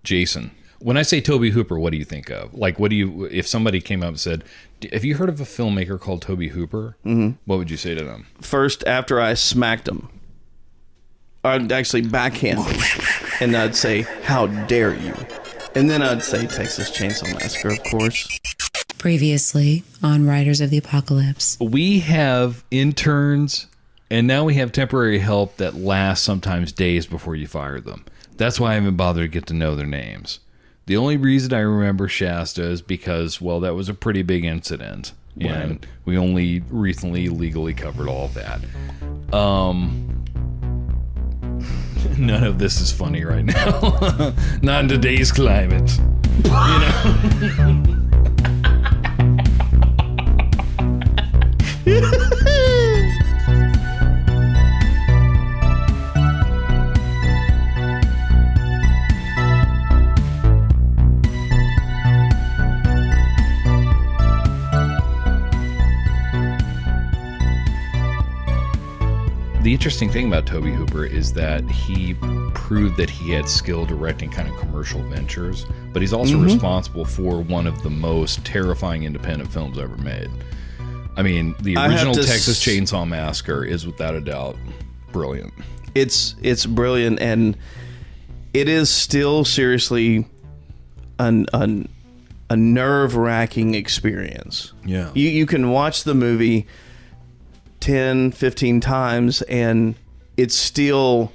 Jason. When I say Tobe Hooper, what do you think of? Like, if somebody came up and said, have you heard of a filmmaker called Tobe Hooper? Mm-hmm. What would you say to them? First, after I smacked him, I'd actually backhand him, and I'd say, how dare you? And then I'd say Texas Chainsaw Massacre, of course. Previously on Riders of the Apocalypse. We have interns, and now we have temporary help that lasts sometimes days before you fire them. That's why I haven't bothered to get to know their names. The only reason I remember Shasta is because, well, that was a pretty big incident. Right. And we only recently legally covered all of that. None of this is funny right now. Not in today's climate. You know? The interesting thing about Tobe Hooper is that he proved that he had skill directing kind of commercial ventures, but he's also responsible for one of the most terrifying independent films ever made. I mean, the original Texas Chainsaw Massacre is without a doubt brilliant. It's brilliant, and it is still seriously a nerve-wracking experience. Yeah. You can watch the movie 10, 15 times, and it's still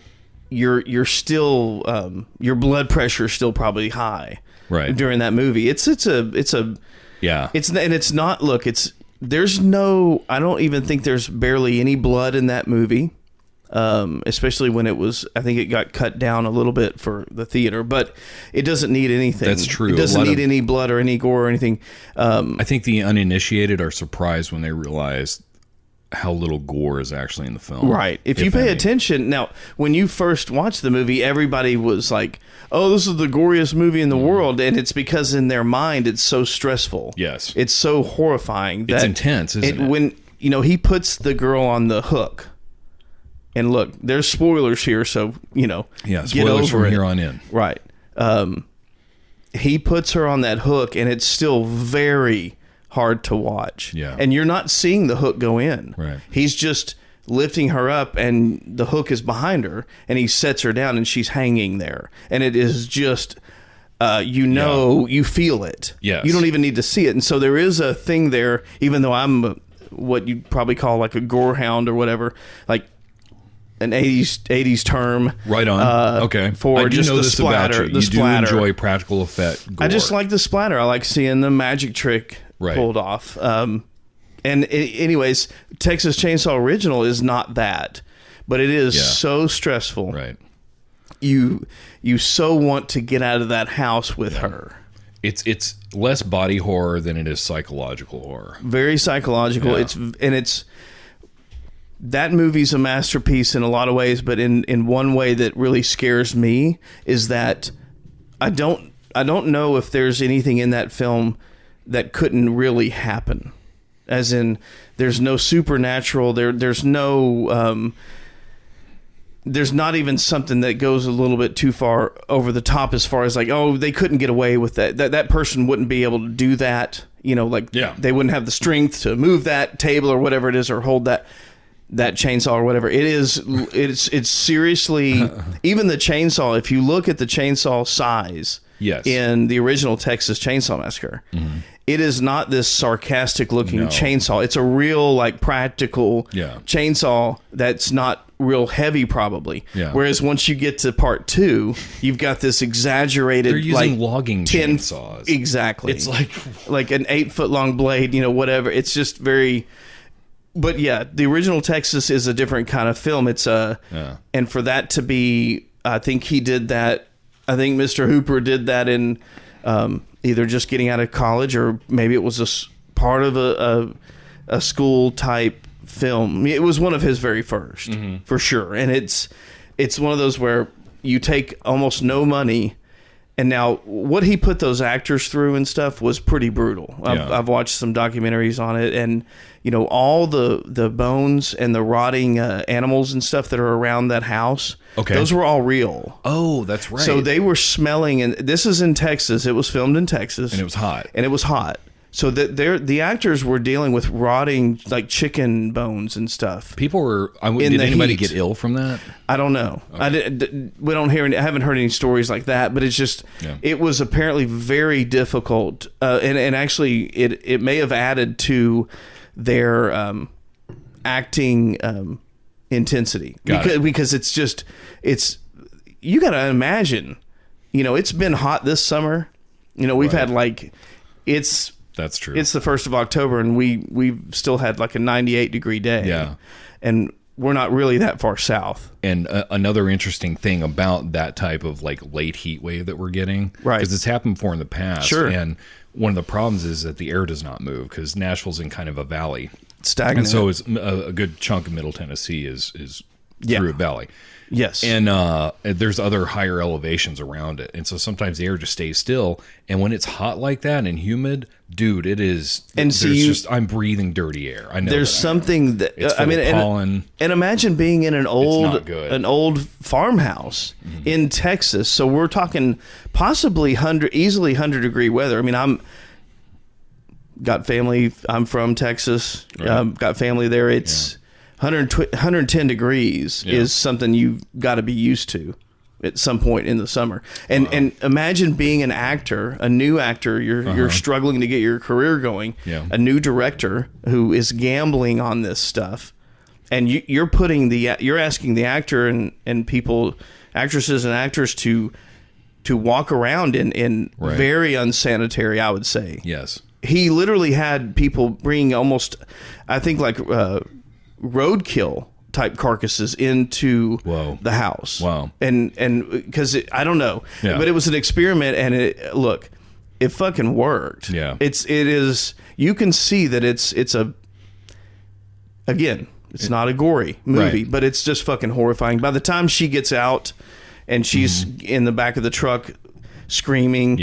you're still your blood pressure is still probably high during that movie. It's not there's no, I don't even think there's barely any blood in that movie, especially when I think it got cut down a little bit for the theater, but it doesn't need anything. That's true. It doesn't need any blood or any gore or anything. I think the uninitiated are surprised when they realize how little gore is actually in the film. Right. If you pay attention, now, when you first watched the movie, everybody was like, oh, this is the goriest movie in the world. And it's because in their mind, it's so stressful. Yes. It's so horrifying. That it's intense, isn't it? When, he puts the girl on the hook. And look, there's spoilers here, so, Yeah, get spoilers over from it. here on in. Right. He puts her on that hook, and it's still very hard to watch. Yeah. And you're not seeing the hook go in. Right. He's just lifting her up, and the hook is behind her, and he sets her down, and she's hanging there. And it is just, you feel it. Yes. You don't even need to see it. And so there is a thing there, even though I'm what you'd probably call like a gore hound or whatever, like an 80s term. Right on. Okay. For I do just know the this splatter. about you. You do enjoy practical effect gore. I just like the splatter. I like seeing the magic trick pulled off. Anyways, Texas Chainsaw Original is not that, but it is so stressful. Right. You so want to get out of that house with her. It's less body horror than it is psychological horror. Very psychological. Yeah. That movie's a masterpiece in a lot of ways, but in one way that really scares me is that I don't know if there's anything in that film that couldn't really happen. As in, there's no supernatural. There's no. There's not even something that goes a little bit too far over the top as far as like, oh, they couldn't get away with that. That person wouldn't be able to do that. They wouldn't have the strength to move that table or whatever it is, or hold that chainsaw or whatever. It's seriously, even the chainsaw, if you look at the chainsaw size in the original Texas Chainsaw Massacre, it is not this sarcastic looking chainsaw. It's a real like practical chainsaw that's not real heavy probably. Yeah. Whereas once you get to part 2, you've got this exaggerated, they're using logging chainsaws. Exactly. It's like an 8-foot long blade, whatever. It's just very. But yeah, the original Texas is a different kind of film. It's and for that to be, I think he did that. I think Mr. Hooper did that in either just getting out of college, or maybe it was a part of a school type film. It was one of his very first, for sure. And it's one of those where you take almost no money And now, what he put those actors through and stuff was pretty brutal. Yeah. I've watched some documentaries on it, and all the bones and the rotting animals and stuff that are around that house. Okay. Those were all real. Oh, that's right. So they were smelling, and this is in Texas. It was filmed in Texas, and it was hot. So that the actors were dealing with rotting like chicken bones and stuff. People were. Did anybody get ill from that? I don't know. Okay. We don't hear. I haven't heard any stories like that. But it's just it was apparently very difficult, and actually it may have added to their acting intensity because it's you got to imagine. It's been hot this summer. We've had That's true. It's the 1st of October, and we've still had like a 98-degree day. Yeah. And we're not really that far south. And another interesting thing about that type of like late heat wave that we're getting, right? Because it's happened before in the past. Sure. And one of the problems is that the air does not move because Nashville's in kind of a valley. Stagnant. And so it's a good chunk of Middle Tennessee is through a valley. Yes. And there's other higher elevations around it. And so sometimes the air just stays still. And when it's hot like that and humid, dude, it is. And I'm breathing dirty air. I know there's something that, it's full of pollen. And imagine being in an old farmhouse in Texas. So we're talking possibly easily 100-degree weather. I mean, I'm from Texas. Right. Got family there. It's 110 degrees is something you've got to be used to at some point in the summer. And and imagine being an actor, a new actor, you're struggling to get your career going, a new director who is gambling on this stuff. And you're asking the actor and people, actresses and actors to walk around in very unsanitary, I would say. Yes. He literally had people bringing almost, I think like roadkill type carcasses into the house. Wow. And because I don't know, but it was an experiment, and it fucking worked. Yeah. It is, you can see that it's not a gory movie, but it's just fucking horrifying. By the time she gets out and she's in the back of the truck screaming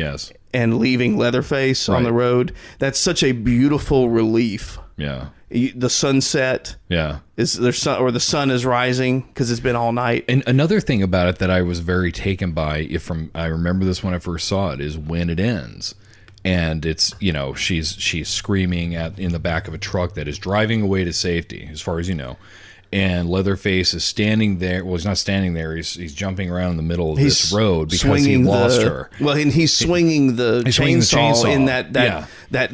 and leaving Leatherface on the road, that's such a beautiful relief. Yeah. The sunset the sun is rising because it's been all night. And another thing about it that I was very taken by, I remember this when I first saw it, is when it ends. And it's, she's screaming in the back of a truck that is driving away to safety, as far as you know. And Leatherface is standing there. Well, he's not standing there. He's jumping around in the middle of this road because he lost her. Well, and he's swinging the chainsaw in that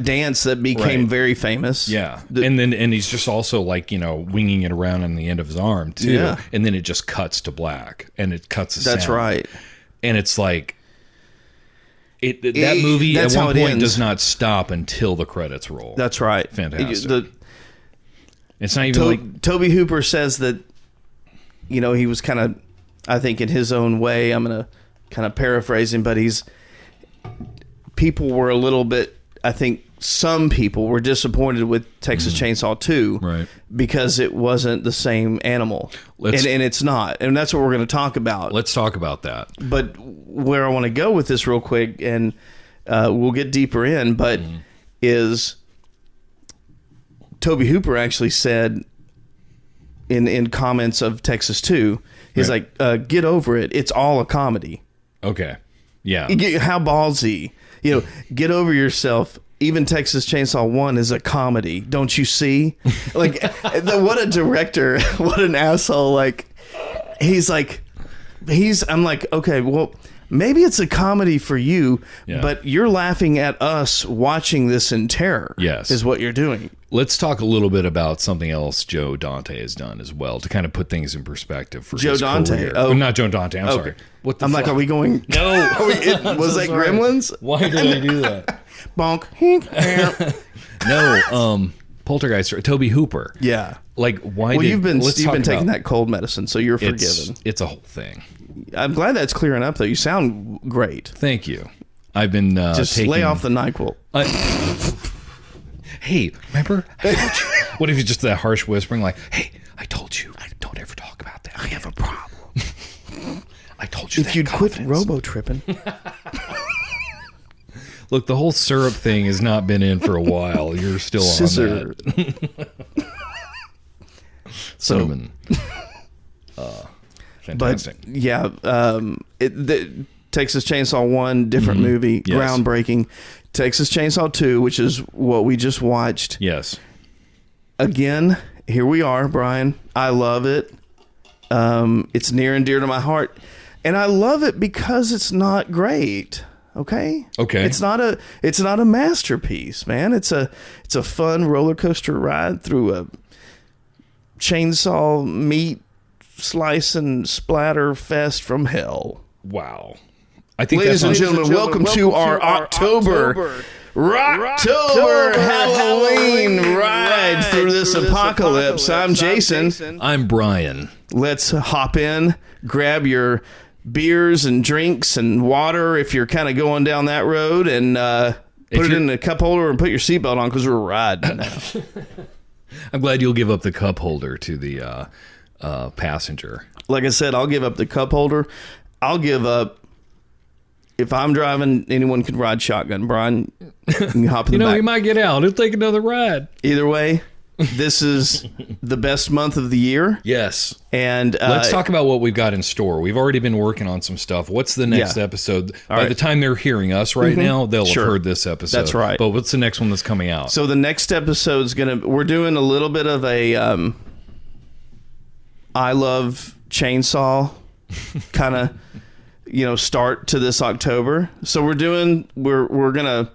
dance that became very famous. Yeah. And he's just also like, winging it around on the end of his arm too. Yeah. And then it just cuts to black, and it cuts the sound. That's right. And it's like that movie at one point does not stop until the credits roll. That's right. Fantastic. It's not even Tobe Hooper says that, he was kind of, I think in his own way, I'm going to kind of paraphrase him, but people were a little bit, I think some people were disappointed with Texas Chainsaw 2 because it wasn't the same animal. And it's not. And that's what we're going to talk about. Let's talk about that. But where I want to go with this real quick, and we'll get deeper in, but is... Tobe Hooper actually said in comments of Texas 2, he's like, get over it. It's all a comedy. Okay. Yeah. How ballsy. Get over yourself. Even Texas Chainsaw 1 is a comedy. Don't you see? Like, what a director. What an asshole. Like, I'm like, okay, well, maybe it's a comedy for you, but you're laughing at us watching this in terror. Yes. Is what you're doing. Let's talk a little bit about something else Joe Dante has done as well to kind of put things in perspective for his career. Oh, not Joe Dante. I'm sorry. What the fuck? Like, are we going? No. Was that sorry. Gremlins? Why did I do that? Bonk. No. Poltergeist. Tobe Hooper. Yeah. Like, why? Well, you've been taking that cold medicine, so you're forgiven. It's a whole thing. I'm glad that's clearing up, though. You sound great. Thank you. I've been just lay off the NyQuil. Hey, remember? What if you just that harsh whispering, like, "Hey, I told you, don't ever talk about that. I have a problem." I told you. If you'd quit robo tripping. Look, the whole syrup thing has not been in for a while. You're still Scissor. on that. Cinnamon. Fantastic. But yeah, the Texas Chainsaw 1, different movie, Yes. groundbreaking. Texas Chainsaw 2, which is what we just watched. Yes. Again, here we are, Brian. I love it. It's near and dear to my heart. And I love it because it's not great. Okay? Okay. It's not a masterpiece, man. It's a fun roller coaster ride through a chainsaw meat slice and splatter fest from hell. Wow. I think Ladies and that's gentlemen, welcome to our October Rocktober Halloween ride through this apocalypse. I'm Jason. I'm Brian. Let's hop in, grab your beers and drinks and water if you're kind of going down that road, and put it in a cup holder and put your seatbelt on because we're riding now. I'm glad you'll give up the cup holder to the passenger. Like I said, I'll give up the cup holder. I'll give up. If I'm driving, anyone can ride shotgun. Brian, you can hop in the back. You might get out. It'll take another ride. Either way, this is the best month of the year. Yes. And let's talk about what we've got in store. We've already been working on some stuff. What's the next episode? By the time they're hearing us right now, they'll have heard this episode. That's right. But what's the next one that's coming out? So the next episode's we're doing a little bit of a I love chainsaw kind of start to this October. So we're gonna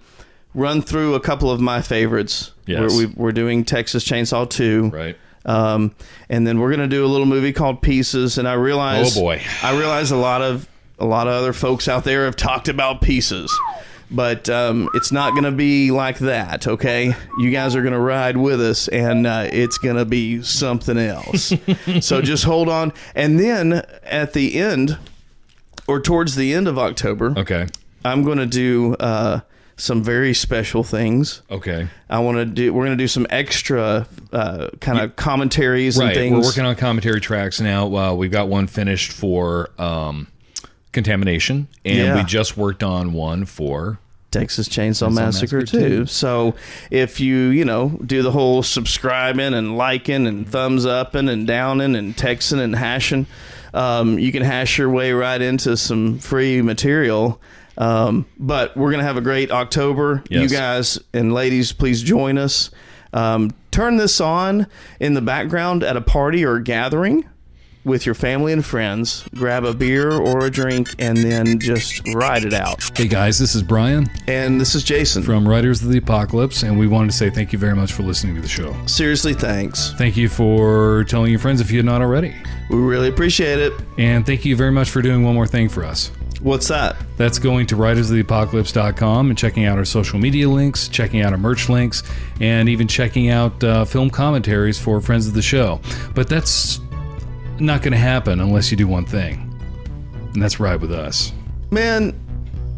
run through a couple of my favorites. Yes. We're doing Texas Chainsaw 2. Right. And then we're gonna do a little movie called Pieces. And I realize Oh boy. a lot of other folks out there have talked about Pieces. But it's not going to be like that, okay? You guys are going to ride with us, and it's going to be something else. So just hold on. And then at the end, or towards the end of October, Okay. I'm going to do some very special things. Okay. We're going to do some extra kind of commentaries and Right. things. We're working on commentary tracks now. We've got one finished for Contamination, and we just worked on one for Texas Chainsaw Massacre too. So if you do the whole subscribing and liking and thumbs upping and downing and texting and hashing, you can hash your way right into some free material. But we're gonna have a great October. Yes. You guys and ladies, please join us. Turn this on in the background at a party or a gathering with your family and friends. Grab a beer or a drink and then just ride it out. Hey guys, this is Brian And this is Jason. from Riders of the Apocalypse, and we wanted to say thank you very much for listening to the show. Seriously, thanks. Thank you for telling your friends if you had not already. We really appreciate it. And thank you very much for doing one more thing for us. What's that? That's going to ridersoftheapocalypse.com and checking out our social media links, checking out our merch links, and even checking out film commentaries for friends of the show. But that's not going to happen unless you do one thing, and that's ride with us. Man,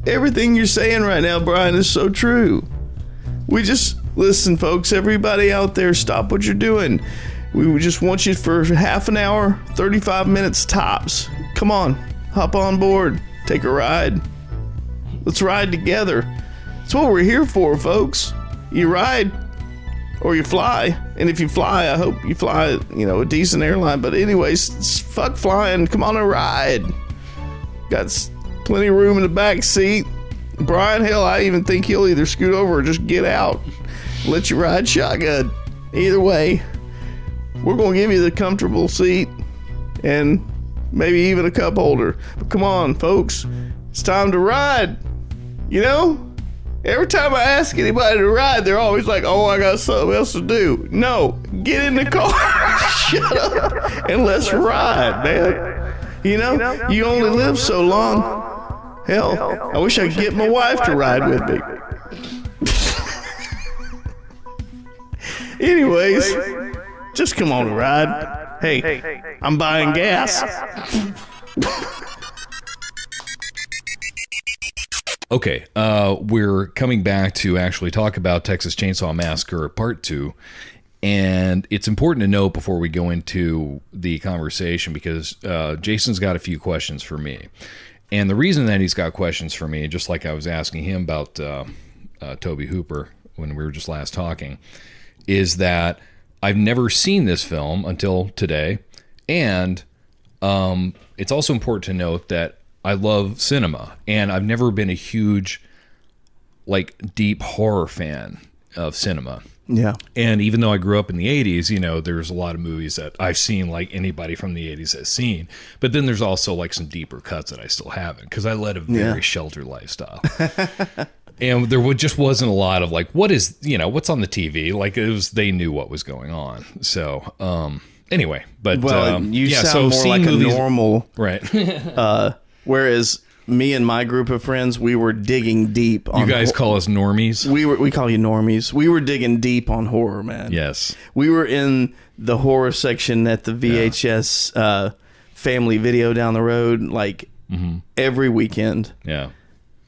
everything you're saying right now, Brian, is so true. Listen, folks, everybody out there, stop what you're doing. We just want you for half an hour, 35 minutes tops. Come on, hop on board, take a ride. Let's ride together. That's what we're here for, folks. You ride or you fly. And if you fly, I hope you fly, a decent airline. But anyways, fuck flying. Come on and ride. Got plenty of room in the back seat. Brian, hell, I even think he'll either scoot over or just get out. Let you ride shotgun. Either way, we're going to give you the comfortable seat and maybe even a cup holder. But come on, folks. It's time to ride. Every time I ask anybody to ride, they're always like, oh, I got something else to do. No, get in the car, shut up, and let's ride, man. You only live so long. Hell, I wish I could get my wife to ride with me. Anyways, just come on and ride. Hey, I'm buying gas. Okay, we're coming back to actually talk about Texas Chainsaw Massacre Part 2, and it's important to note before we go into the conversation because Jason's got a few questions for me. And the reason that he's got questions for me, just like I was asking him about Tobe Hooper when we were just last talking, is that I've never seen this film until today, and it's also important to note that I love cinema, and I've never been a huge, like, deep horror fan of cinema. Yeah. And even though I grew up in the 80s, you know, there's a lot of movies that I've seen like anybody from the 80s has seen. But then there's also like some deeper cuts that I still haven't because I led a very sheltered lifestyle. And there just wasn't a lot of like, what's on the TV? Like they knew what was going on. So, anyway, but you sound more like movies, a normal. Right. Whereas me and my group of friends, we were digging deep on. You guys call us normies? We call you normies. We were digging deep on horror, man. Yes. We were in the horror section at the VHS family video down the road, like every weekend. Yeah.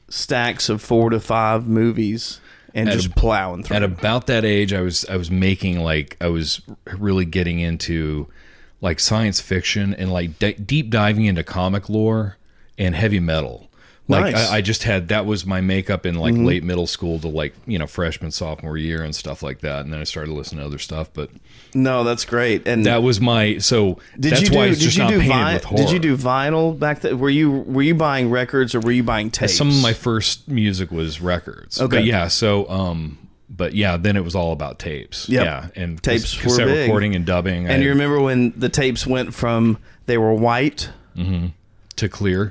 Stacks of 4 to 5 movies and just plowing through. At about that age, I was making like, I was really getting into like science fiction and like deep diving into comic lore and heavy metal. Like nice. I just had, that was my makeup in like late middle school to like, you know, freshman, sophomore year and stuff like that. And then I started listening to other stuff, but no, that's great. And that was my, so that's why it's just not painted with horror. Did you do vinyl back then? Were you buying records or were you buying tapes? Some of my first music was records. Okay. But yeah, so, but yeah, then it was all about tapes. Yep. Yeah. And tapes cassette were big. recording and dubbing. And you remember when the tapes went from, they were white to clear.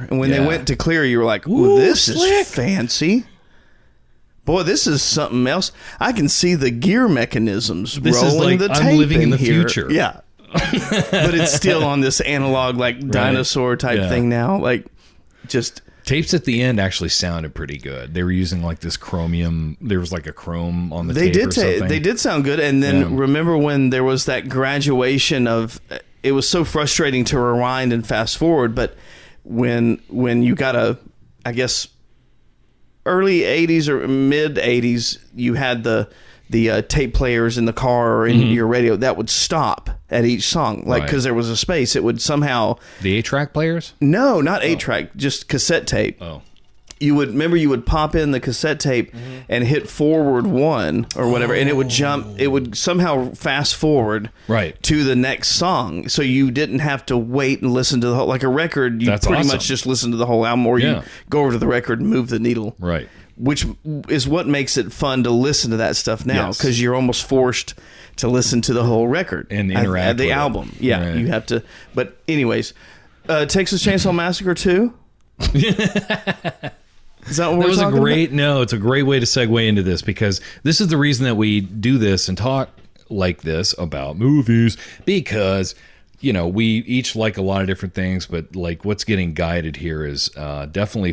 And when they went to clear, you were like, ooh, this slick. is fancy. Boy, this is something else. I can see the gear mechanisms This is rolling like the tape I'm living in the here. future. Yeah. But it's still on this analog, like dinosaur type thing now. Like, just... Tapes at the end actually sounded pretty good. They were using like this chromium. There was like a chrome on the tape or something. They did sound good. And then remember when there was that graduation of... It was so frustrating to rewind and fast forward, but when you got I guess, early 80s or mid 80s, you had the tape players in the car or in your radio that would stop at each song. Like, because there was a space, it would somehow... The 8-track players? No, not 8-track, just cassette tape. Oh. You would pop in the cassette tape and hit forward 1 or whatever, and it would jump. It would somehow fast forward to the next song, so you didn't have to wait and listen to the whole. Like a record, you much just listen to the whole album, or you go over to the record and move the needle. Right. Which is what makes it fun to listen to that stuff now, because you're almost forced to listen to the whole record and interact at the with album. It. Yeah, you have to. But anyways, Texas Chainsaw Massacre 2. Is that what we're talking about? It's a great way to segue into this, because this is the reason that we do this and talk like this about movies, because, you know, we each like a lot of different things, but like what's getting guided here is definitely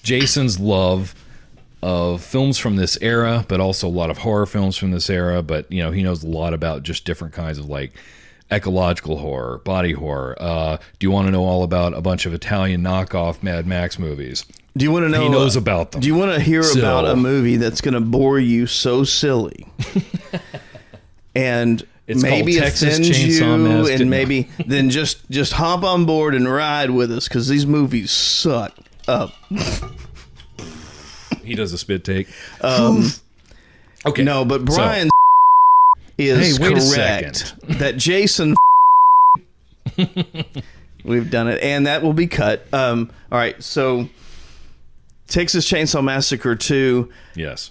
Jason's love of films from this era, but also a lot of horror films from this era. But, you know, he knows a lot about just different kinds of like ecological horror, body horror. Do you want to know all about a bunch of Italian knockoff Mad Max movies? Do you want to know? He knows about them. Do you want to hear about a movie that's going to bore you so silly, and it's maybe Texas offend Chainsaw you, Massacre. and maybe then just hop on board and ride with us, because these movies suck up. He does a spit take. Okay, no, but Brian is correct that Jason. We've done it, and that will be cut. All right, so Texas Chainsaw Massacre 2. Yes.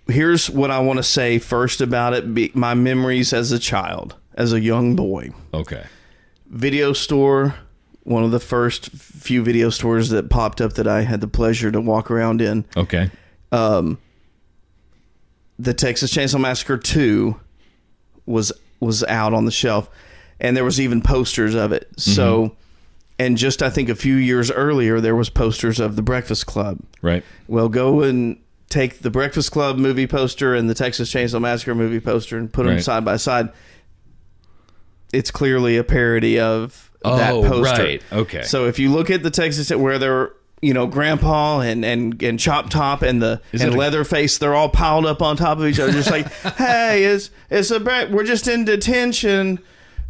Here's what I want to say first about it. My memories as a child, as a young boy. Okay. Video store, one of the first few video stores that popped up that I had the pleasure to walk around in. Okay. The Texas Chainsaw Massacre 2 was out on the shelf, and there was even posters of it. So, and just I think a few years earlier, there was posters of The Breakfast Club. Right. Well, go and take the Breakfast Club movie poster and the Texas Chainsaw Massacre movie poster and put them side by side. It's clearly a parody of that poster. Right. Okay. So if you look at the Texas, where they're, you know, Grandpa and Chop Top and Leatherface, they're all piled up on top of each other, just like, hey, we're just in detention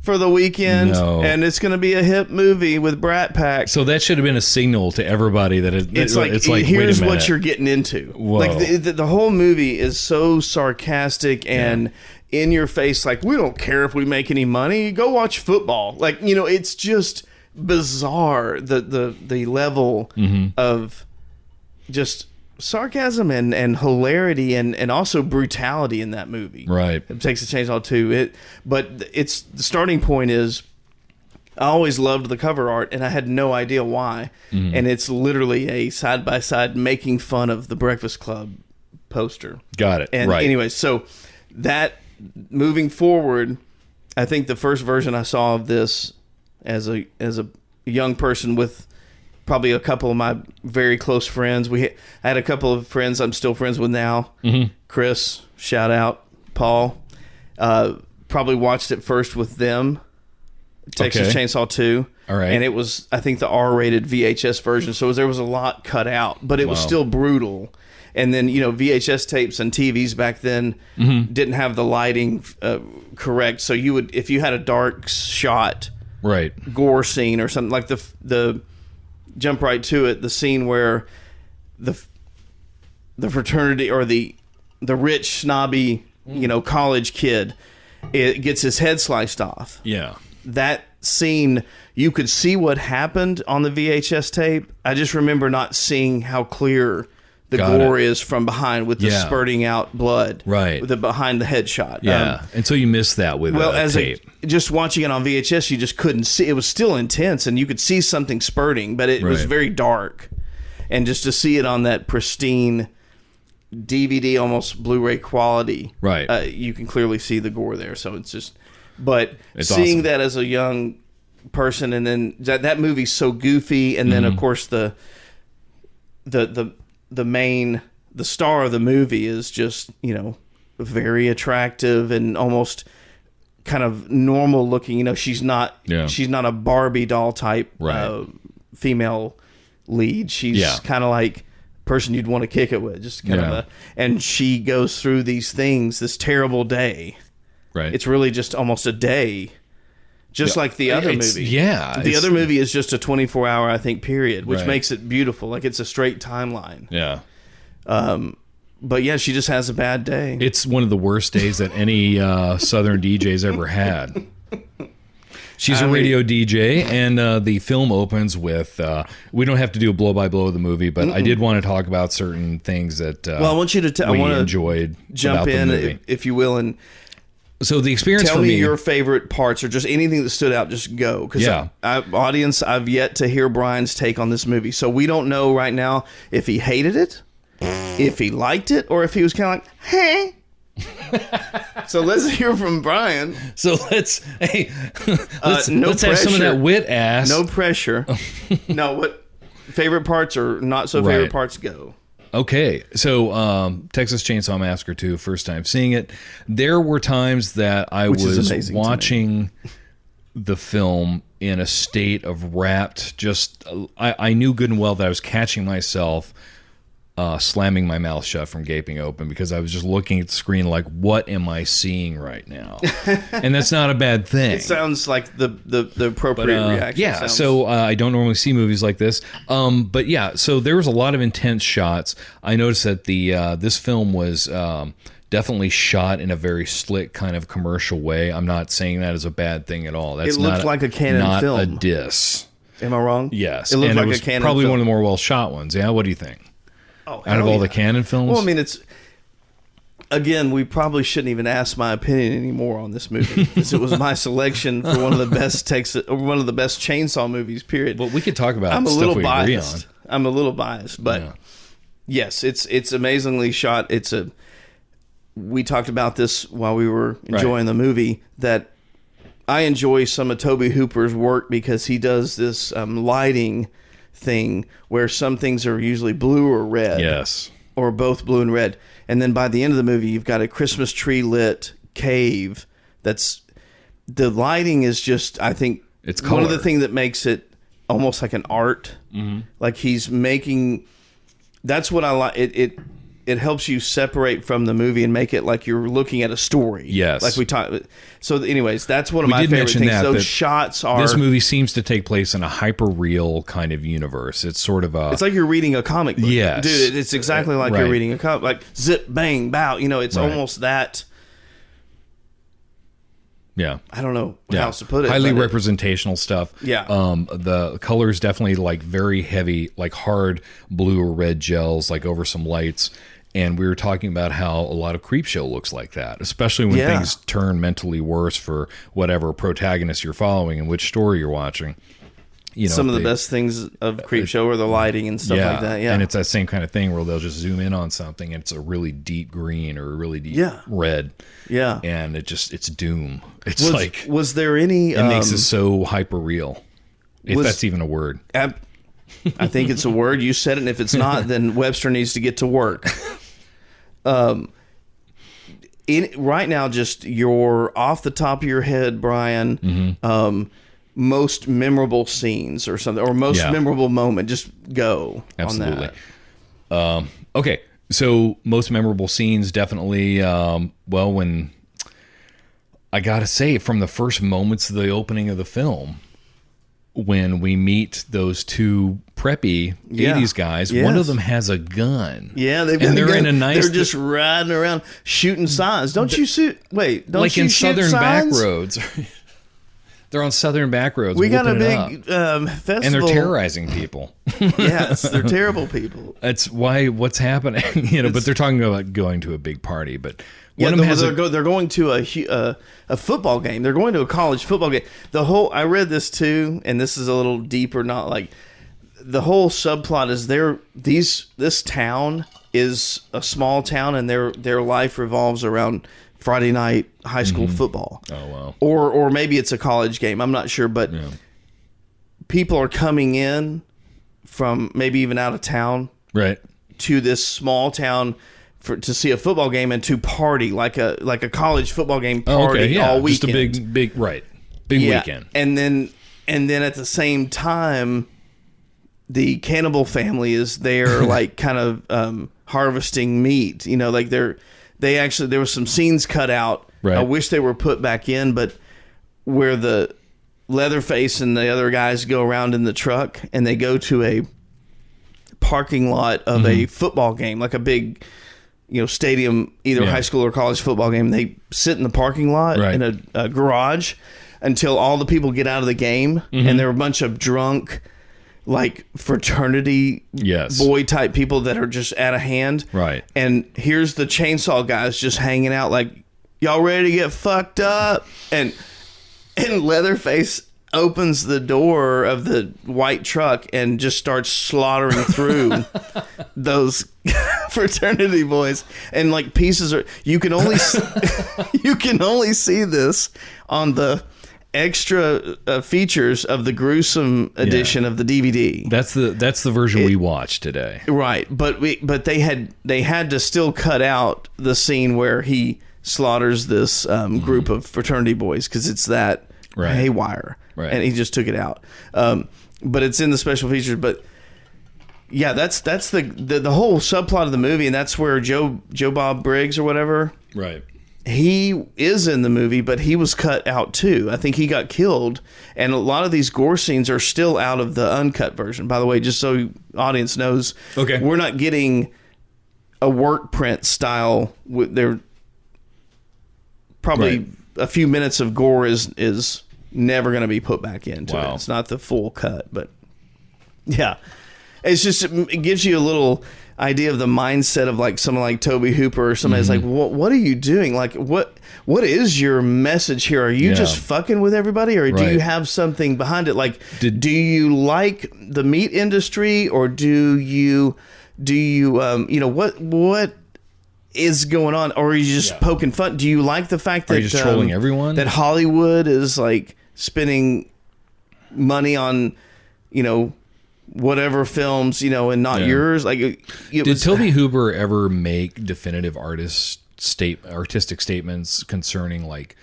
for the weekend, No. and it's going to be a hip movie with Brat Pack. So that should have been a signal to everybody that It's like here's what you're getting into. Whoa. Like the whole movie is so sarcastic and in your face. Like, we don't care if we make any money. Go watch football. Like, it's just bizarre the level of just sarcasm and hilarity and also brutality in that movie. Right. Texas Chainsaw 2. But it's the starting point is, I always loved the cover art and I had no idea why. And it's literally a side by side making fun of the Breakfast Club poster. Got it. And right. anyway, so that moving forward, I think the first version I saw of this as a young person with probably a couple of my very close friends. I had a couple of friends I'm still friends with now. Chris, shout out, Paul. Probably watched it first with them. Texas Chainsaw 2. All right. And it was, I think, the R-rated VHS version. So there was a lot cut out, but it was still brutal. And then, VHS tapes and TVs back then didn't have the lighting correct. So you would, if you had a dark shot, right, gore scene or something, like the jump right to it, the scene where the fraternity or the rich snobby college kid, it gets his head sliced off. Yeah. That scene, you could see what happened on the VHS tape. I just remember not seeing how clear the gore is from behind with the spurting out blood. Right. With the behind the headshot. Yeah. And so you missed that with as tape. Just watching it on VHS, you just couldn't see. It was still intense and you could see something spurting, but it was very dark. And just to see it on that pristine DVD, almost Blu-ray quality, right, you can clearly see the gore there. So it's just, but it's seeing awesome. that as a young person, and then that movie's so goofy, and then of course the star of the movie is just very attractive and almost kind of normal looking. She's not a Barbie doll type female lead. She's kind of like person you'd want to kick it with, just kind of and she goes through these things, this terrible day. Right. It's really just almost a day, just like the other movie. Yeah. The other movie is just a 24-hour, I think, period, which Right. makes it beautiful. Like, it's a straight timeline. Yeah. But yeah, she just has a bad day. It's one of the worst days that any Southern DJ's ever had. She's a radio DJ, and the film opens with, we don't have to do a blow-by-blow of the movie, but I did want to talk about certain things that well, I want you to we enjoyed jump about in, the movie. if you will, and So the experience tell for me me, your favorite parts or just anything that stood out. Just go. Because audience, I've yet to hear Brian's take on this movie. So we don't know right now if he hated it, if he liked it, or if he was kind of like, hey. So let's hear from Brian. so let's No let's have some of pressure. that wit ass. No pressure. No, what favorite parts or not so favorite Right. parts go. Okay, so Texas Chainsaw Massacre 2, first time seeing it. There were times that I Which is was amazing to me. watching the film in a state of rapt, just I knew good and well that I was catching myself slamming my mouth shut from gaping open because I was just looking at the screen like, what am I seeing right now? And that's not a bad thing. It sounds like the appropriate reaction. Yeah, Sounds- so I don't normally see movies like this. But yeah, so there was a lot of intense shots. I noticed that this film was definitely shot in a very slick kind of commercial way. I'm not saying that as a bad thing at all. That's It looked not like a Canon not film. a diss. Am I wrong? Yes, It looked and like it was a Canon probably film. one of the more well shot ones. Yeah, what do you think? Oh, Out of all the Canon films? Well, I mean, it's again, we probably shouldn't even ask my opinion anymore on this movie because it was my selection for one of the best one of the best chainsaw movies. Period. Well, we could talk about I'm a stuff little we agree on. biased. I'm a little biased, but Yeah. yes, it's amazingly shot. We talked about this while we were enjoying the movie, that I enjoy some of Tobe Hooper's work because he does this lighting thing where some things are usually blue or red. Yes. Or both blue and red. And then by the end of the movie, you've got a Christmas tree lit cave. The lighting is just, I think, It's one of the color. things that makes it almost like an art. Mm-hmm. Like he's making, that's what I like. it helps you separate from the movie and make it like you're looking at a story. Yes. Like we talked. So anyways, that's one of my favorite things. Those shots are... This movie seems to take place in a hyper-real kind of universe. It's sort of a... It's like you're reading a comic book. Yes. Dude, it's exactly like you're reading a comic. Like zip, bang, bow. You know, it's almost that... Yeah. I don't know how else to put it. Highly representational stuff. Yeah. The colors definitely like very heavy, like hard blue or red gels, like over some lights. And we were talking about how a lot of Creepshow looks like that, especially when things turn mentally worse for whatever protagonist you're following and which story you're watching. You know, some of the best things of Creepshow are the lighting and stuff like that. Yeah. And it's that same kind of thing where they'll just zoom in on something and it's a really deep green or a really deep red. Yeah. And it's doom. It's was there any... It makes it so hyper real. If that's even a word. I think it's a word. You said it. And if it's not, then Webster needs to get to work. Right now, just your off the top of your head, Brian, most memorable scenes or something, or most memorable moment. Just go on that. Okay. So most memorable scenes, definitely, when I gotta say, from the first moments of the opening of the film, when we meet those two preppy 80s guys, one of them has a gun. Yeah, they're in a nice... They're just riding around shooting signs. Don't you shoot... Wait, don't like you in shoot southern signs? back roads. They're on southern back roads. We got a big festival. And they're terrorizing people. Yes, they're terrible people. That's what's happening. But they're talking about going to a big party. But one of them they're going to a football game. They're going to a college football game. I read this too, and this is a little deeper. Not like the whole subplot is this town is a small town, and their life revolves around Friday night high school football. Oh wow! Or maybe it's a college game. I'm not sure, but people are coming in from maybe even out of town, right, to this small town to see a football game and to party like a college football game party all weekend. Just a big weekend. And then at the same time, the cannibal family is there, like kind of harvesting meat. Like there was some scenes cut out. Right. I wish they were put back in, but where the Leatherface and the other guys go around in the truck and they go to a parking lot of a football game, like a big, stadium, either high school or college football game. They sit in the parking lot in a garage until all the people get out of the game, and there are a bunch of drunk, like fraternity boy type people that are just out of hand. Right. And here's the chainsaw guys just hanging out like, y'all ready to get fucked up? And Leatherface opens the door of the white truck and just starts slaughtering through those fraternity boys. And like pieces you can only see this on the extra features of the gruesome edition of the DVD. That's the version we watched today. Right, but they had to still cut out the scene where he slaughters this group of fraternity boys because it's that haywire, and he just took it out. But it's in the special features. But yeah, that's the whole subplot of the movie, and that's where Joe Bob Briggs or whatever. Right. He is in the movie, but he was cut out too. I think he got killed, and a lot of these gore scenes are still out of the uncut version. By the way, just so audience knows, we're not getting a work print style. They're probably a few minutes of gore is never going to be put back into it. It's not the full cut, but yeah, it's just it gives you a little idea of the mindset of like someone like Tobe Hooper or somebody's like, what are you doing? Like, what is your message here? Are you just fucking with everybody, or do you have something behind it? Like, do you like the meat industry, or do you what is going on, or are you just poking fun? Do you like the fact that are you just trolling everyone? That Hollywood is like spending money on, whatever films, and not yours. Like, did Tobe Hooper ever make definitive artistic statements concerning like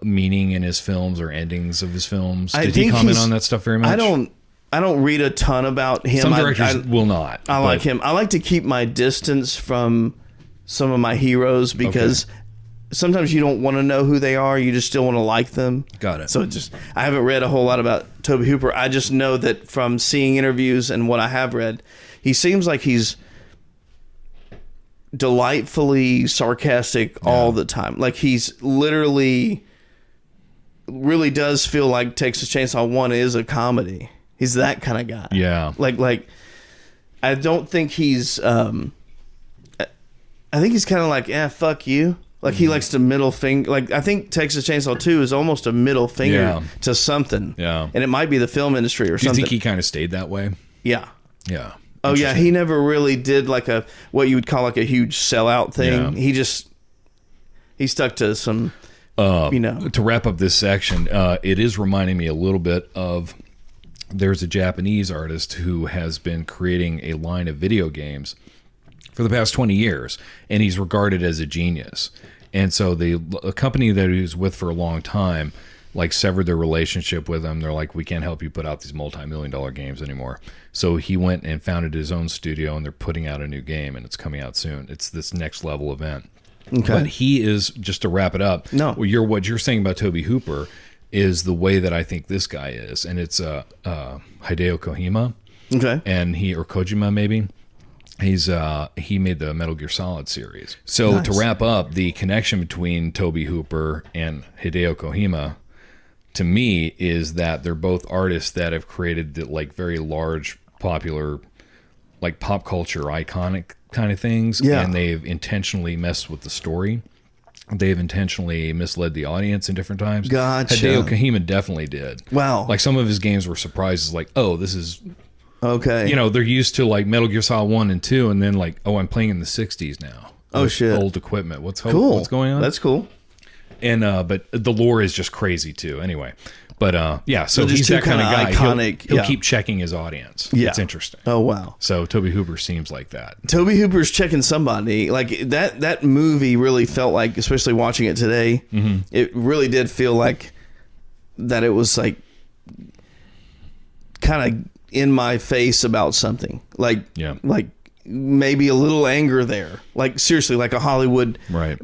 meaning in his films or endings of his films? Did he comment on that stuff very much? I don't read a ton about him. Some directors will not. I like him. I like to keep my distance from some of my heroes because sometimes you don't want to know who they are. You just still want to like them. Got it. So I haven't read a whole lot about Tobe Hooper. I just know that from seeing interviews and what I have read, he seems like he's delightfully sarcastic all the time. Like he's literally really does feel like Texas Chainsaw 1 is a comedy. He's that kind of guy. Yeah. Like I don't think he's I think he's kind of like, fuck you. Like he likes to middle finger. Like I think Texas Chainsaw 2 is almost a middle finger to something. Yeah. And it might be the film industry or something. Do you think he kind of stayed that way? Yeah. Yeah. Oh yeah, he never really did like what you would call like a huge sellout thing. Yeah. He stuck to some, To wrap up this section, it is reminding me a little bit of. There's a Japanese artist who has been creating a line of video games for the past 20 years, and he's regarded as a genius. And so a company that he was with for a long time, like severed their relationship with him. They're like, we can't help you put out these multi-million-dollar games anymore. So he went and founded his own studio, and they're putting out a new game, and it's coming out soon. It's this next level event. Okay. But he is, just to wrap it up, what you're saying about Tobe Hooper is the way that I think this guy is. And it's Hideo Kojima. Okay. And or Kojima maybe. He made the Metal Gear Solid series. So to wrap up, the connection between Tobe Hooper and Hideo Kojima, to me, is that they're both artists that have created like very large, popular, like pop culture iconic kind of things. Yeah. And they've intentionally messed with the story. They've intentionally misled the audience in different times. Gotcha. Hideo Kojima definitely did. Wow. Like some of his games were surprises, like, oh, this is... Okay. They're used to like Metal Gear Solid 1 and 2, and then like, oh, I'm playing in the 60s now. Oh, shit. Old equipment. What's going on? That's cool. And but the lore is just crazy too. Anyway, but so he's that kind of guy. Iconic. He'll keep checking his audience. Yeah, it's interesting. Oh wow. So Tobe Hooper seems like that. Tobe Hooper's checking somebody. Like that movie really felt like, especially watching it today, it really did feel like that it was like kind of in my face about something. Like maybe a little anger there. Like seriously, like a Hollywood,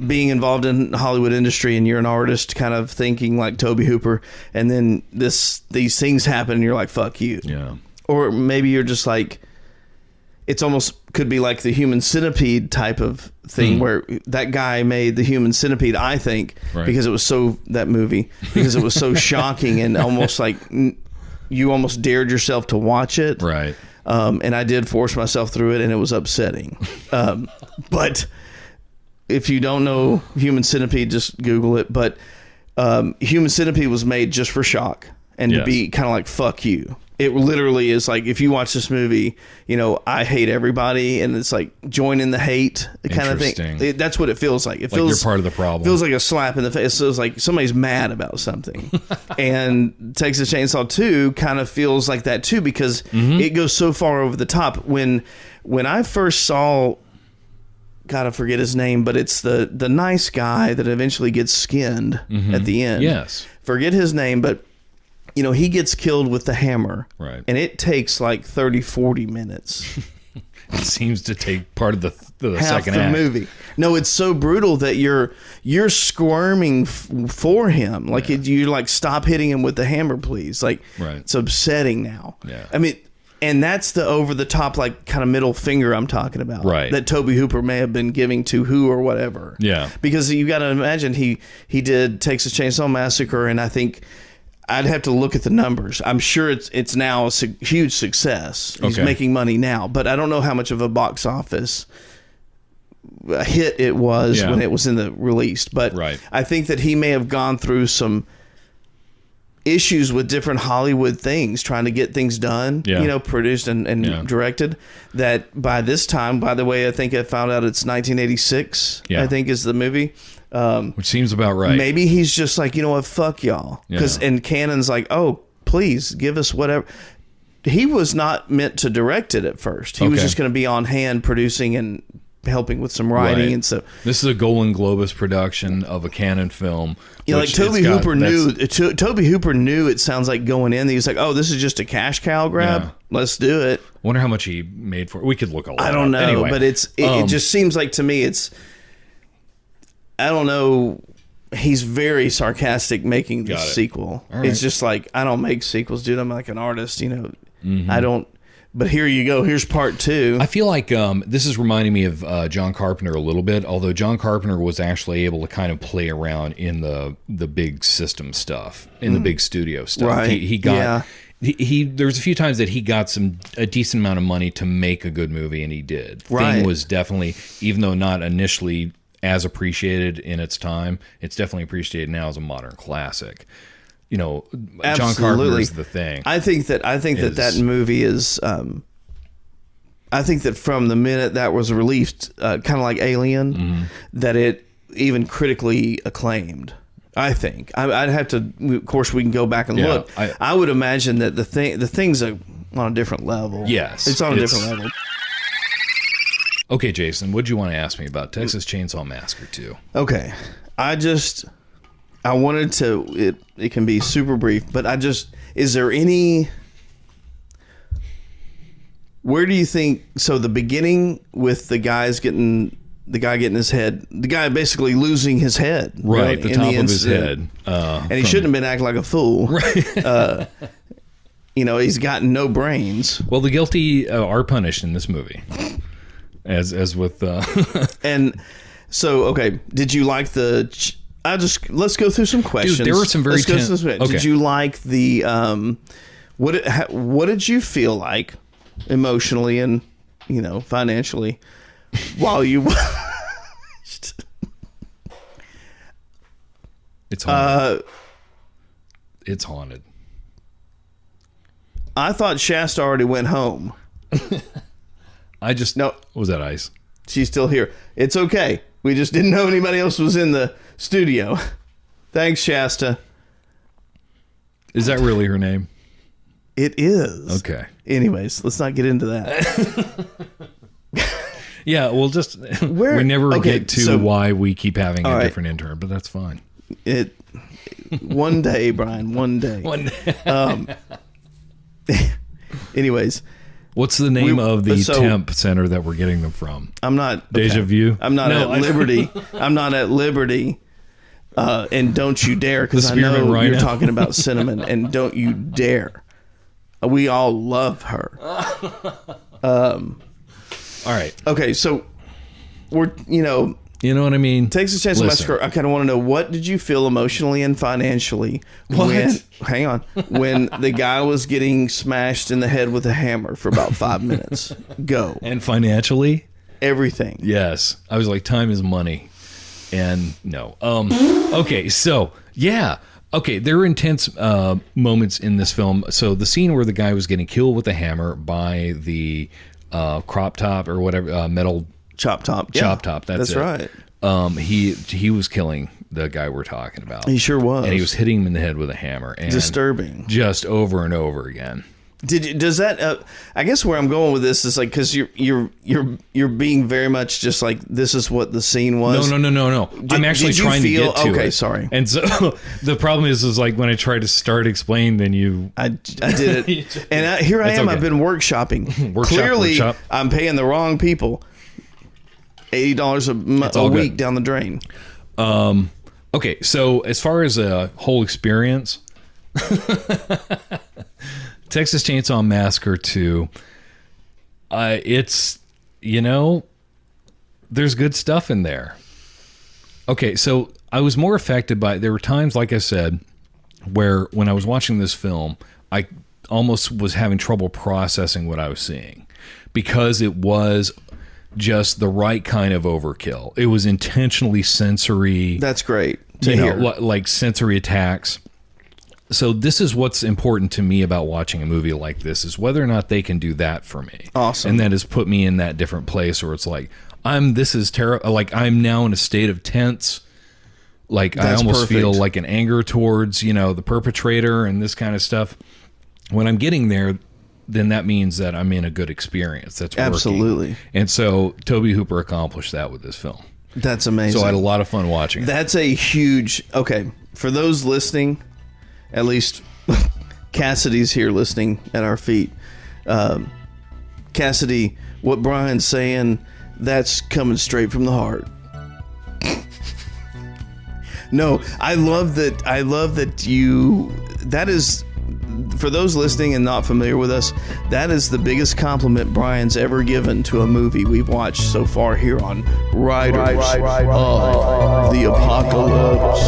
being involved in the Hollywood industry, and you're an artist kind of thinking like Tobe Hooper, and then these things happen and you're like, fuck you. Yeah. Or maybe you're just like, it's almost could be like the Human Centipede type of thing where that guy made the Human Centipede, I think, because it was that movie, because it was so shocking and almost like you almost dared yourself to watch it. Right. And I did force myself through it, and it was upsetting. But if you don't know Human Centipede, just Google it. But Human Centipede was made just for shock and to be kind of like, fuck you. It literally is like, if you watch this movie, I hate everybody, and it's like join in the hate kind of thing. That's what it feels like. It feels like you're part of the problem. Feels like a slap in the face. It feels like somebody's mad about something. And Texas Chainsaw 2 kind of feels like that too, because it goes so far over the top. When I first saw, God, I forget his name, but it's the nice guy that eventually gets skinned at the end. Yes. Forget his name, but he gets killed with the hammer. Right. And it takes like 30, 40 minutes. It seems to take part of the half second the act. movie. No, it's so brutal that you're squirming for him. Like you're like, stop hitting him with the hammer, please. Like it's upsetting now. Yeah. I mean, and that's the over the top, like kind of middle finger I'm talking about. Right. That Tobe Hooper may have been giving to who or whatever. Yeah. Because you got to imagine he did Texas Chainsaw Massacre, and I think I'd have to look at the numbers. I'm sure it's now a huge success. He's making money now, but I don't know how much of a box office hit it was when it was in the released. But I think that he may have gone through some issues with different Hollywood things, trying to get things done, produced and directed. That by this time, by the way, I think I found out it's 1986, I think is the movie. Which seems about right. Maybe he's just like, you know what, fuck y'all. And Canon's like, oh, please give us whatever. He was not meant to direct it at first. He was just going to be on hand producing and helping with some writing, Right. and so This is a Golden Globus production of a Canon film. yeah, like which Tobe it's got- Hooper that's- knew. Tobe Hooper knew. It sounds like going in, he was like, "Oh, this is just a cash cow grab. Yeah. Let's do it." Wonder how much he made for it. We could look all that I don't up. know, Anyway, but it just seems like to me I don't know. He's very sarcastic making the Got it. sequel. All right. It's just like, I don't make sequels, dude. I'm like an artist, Mm-hmm. I don't. But here you go. Here's part 2. I feel like this is reminding me of John Carpenter a little bit, although John Carpenter was actually able to kind of play around in the big system stuff, in the big studio stuff. Right. He got Yeah. he there was a few times that he got a decent amount of money to make a good movie, and he did. Right. Thing was definitely, even though not initially as appreciated in its time, it's definitely appreciated now as a modern classic. You know, John Carpenter is The Thing. I think that movie is. I think that from the minute that was released, kind of like Alien, that it even critically acclaimed. I think I'd have to. Of course, we can go back and Yeah, look. I would imagine that the thing's on a different level. Yes, it's on a different level. Okay, Jason, what do you want to ask me about Texas Chainsaw Massacre 2? Okay, I wanted to. It can be super brief, but is there any? Where do you think? So the beginning with the guy getting his head, the guy basically losing his head, Right, the in top of his incident. head. And he shouldn't have been acting like a fool. Right. He's got no brains. Well, the guilty are punished in this movie, as with. And so, okay, did you like the? Let's go through some questions. Dude, there were some very Let's go through some- okay. Did you like the? What did you feel like emotionally and financially while you watched? It's haunted. It's haunted. I thought Shasta already went home. No. Was that ice? She's still here. It's okay. We just didn't know anybody else was in the studio. Thanks, Shasta. Is that really her name? It is. Okay. Anyways, let's not get into that. Yeah, we'll just we never get to why we keep having a different intern, but that's fine. One day, Brian. One day. One day. Anyways, what's the name of the temp center that we're getting them from? I'm not Deja Vu. I'm not at Liberty. I'm not at Liberty. And don't you dare, because I know you're talking about Cinnamon, and don't you dare. We all love her. All right. Okay, so we're You know what I mean? Texas Chainsaw Massacre. I kind of want to know, what did you feel emotionally and financially when the guy was getting smashed in the head with a hammer for about 5 minutes? Go. And financially? Everything. Yes. I was like, time is money. And no. Okay, so yeah. Okay, there were intense moments in this film. So the scene where the guy was getting killed with a hammer by the crop top or whatever, metal Chop top. chop top. That's it. right. He was killing the guy we're talking about. He sure was. And he was hitting him in the head with a hammer. And disturbing. Just over and over again. Does that? I guess where I'm going with this is like, because you're being very much just like, this is what the scene was. No. I'm actually trying to get to it. Okay, sorry. And so the problem is like when I try to start explaining, then you. I did it, and here I am. Okay. I've been workshopping. Clearly, workshop. I'm paying the wrong people. $80 a week down the drain. Okay, so as far as a whole experience, Texas Chainsaw Massacre 2, it's, there's good stuff in there. Okay, so I was more affected by, there were times, like I said, where when I was watching this film, I almost was having trouble processing what I was seeing because it was just the right kind of overkill. It was intentionally sensory. That's great to hear. Like sensory attacks. So this is what's important to me about watching a movie like this, is whether or not they can do that for me. Awesome. And that has put me in that different place where it's like, this is terrible. Like I'm now in a state of tense. Like I almost feel like an anger towards, the perpetrator and this kind of stuff. When I'm getting there, then that means that I'm in a good experience. That's working. Absolutely. And so Tobe Hooper accomplished that with this film. That's amazing. So I had a lot of fun watching it. That's a huge... Okay, for those listening, at least Cassidy's here listening at our feet. Cassidy, what Brian's saying, that's coming straight from the heart. No, I love that you... That is... For those listening and not familiar with us, that is the biggest compliment Brian's ever given to a movie we've watched so far here on Riders of the Apocalypse.